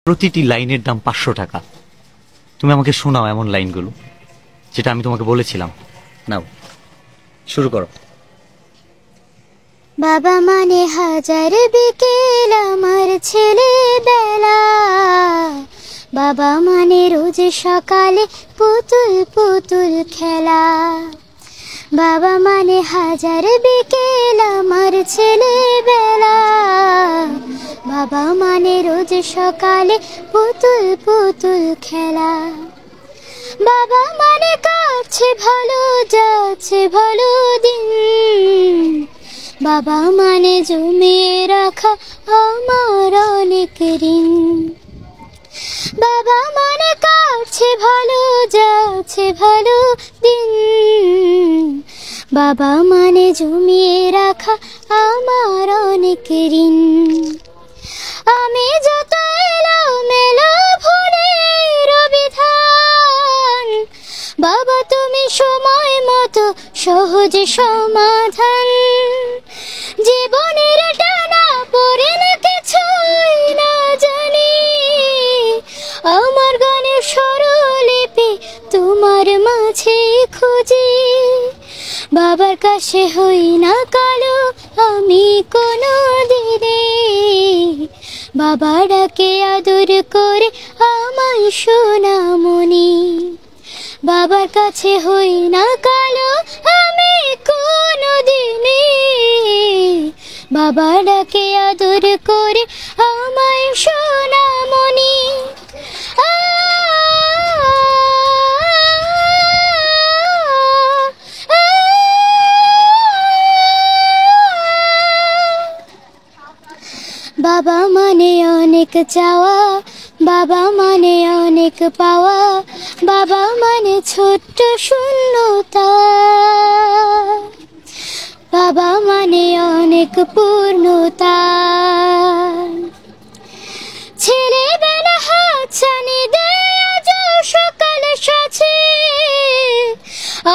প্রতিটি লাইনের দাম 500 টাকা। তুমি আমাকে শোনাও এমন লাইনগুলো যেটা আমি তোমাকে বলেছিলাম। নাও শুরু করো। বাবা মানে হাজার বিকেল আমার ছেলেবেলা, বাবা মানে রোজ সকালে পুতুল পুতুল খেলা। বাবা মানে হাজার বিকেল আমার ছেলেবেলা, বাবা মানে রোজ সকালে পুতুল পুতুল খেলা। বাবা মানে কাটছে ভালো যাচ্ছে ভালো দিন, বাবা মানে জমিয়ে রাখা আমার অনেক ঋণ। বাবা মানে কাটছে ভালো যাচ্ছে ভালো দিন, বাবা মানে জমিয়ে রাখা আমার অনেক ঋণ। আমি যত এলোমেলো ভুলের বিধান, বাবা তুমি সময় মতো সহজ সমাধান। জীবনের টানা পড়ে না কিছুই না জানি, আমার গানের স্বরলিপি তোমার মাঝে খুঁজি। বাবার কাছে হই না কালো আমি কোনো দিনে, বাবা ডাকে আদর করে আমায় সোনামণি। বাবার কাছে হই না কালো আমি কোনো দিনে, বাবা ডাকে আদর করে আমায় সোনামণি। বাবা মানে অনেক চাওয়া, বাবা মানে অনেক পাওয়া, বাবা মানে ছোট্ট শূন্যতা, বাবা মানে অনেক পূর্ণতা। ছেলেবেলা হাতছানি দেয় আজ সকাল সাথে,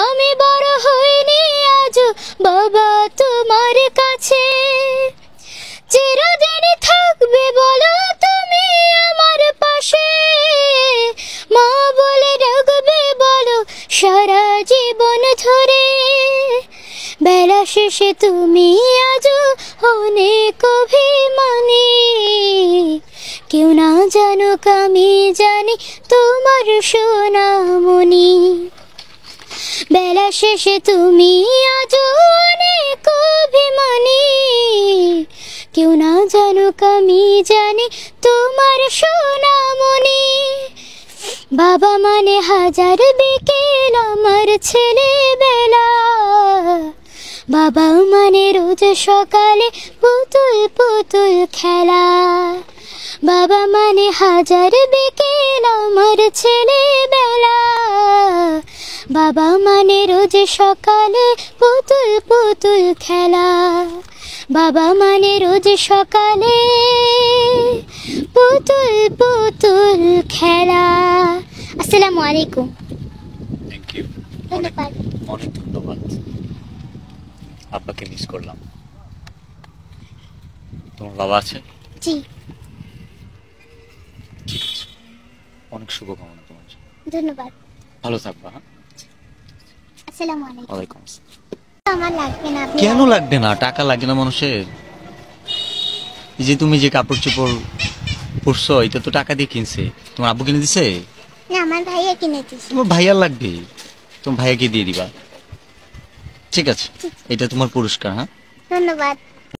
আমি বড় হইনি আজ বাবা তোমার কাছে। চিরদিনই থাকবে বলো তুমি আমার পাশে, মা বলে ডাকবে বলো সারা জীবন ধরে। বেলা শেষে তুমি আজ অনেক অভিমানী, কেউ না জানুক আমি জানি তোমার সোনামণি। বেলা শেষে তুমি আজ অনেক অভিমানী, কেউ না জানুক আমি জানি তোমার সোনামণি। বাবা মানে হাজার বিকেল আমার ছেলেবেলা, বাবা মানে রোজ সকালে পুতুল পুতুল খেলা। বাবা মানে হাজার বিকেল আমার ছেলেবেলা, বাবা মানে রোজ সকালে পুতুল পুতুল খেলা। বাবা মানে রোজ সকালে পুতুল পুতুল খেলা। আসসালামু আলাইকুম। থ্যাংক ইউ, অনেক ধন্যবাদ। আব্বাকে মিস করলাম। তোমার বাবা আছে? জি। ঠিক আছে, অনেক শুভকামনা তোমার জন্য। ধন্যবাদ। ভালো থাকবা। হ্যাঁ, আসসালামু আলাইকুম। ওয়ালাইকুম আসসালাম। আমার লাগবে না। কেন লাগবে না? টাকা লাগে না মানুষের? এই যে তুমি যে কাপড় চোপড় পরছো এটা তো টাকা দিয়ে কিনছে। তোমার আব্বু কিনে দিছে? না, আমার ভাইয়া কিনে দিয়েছে। তোমার ভাইয়ার লাগবে, তোমার ভাইয়াকে দিয়ে দিবা। ঠিক আছে, এটা তোমার পুরস্কার। হ্যাঁ, ধন্যবাদ।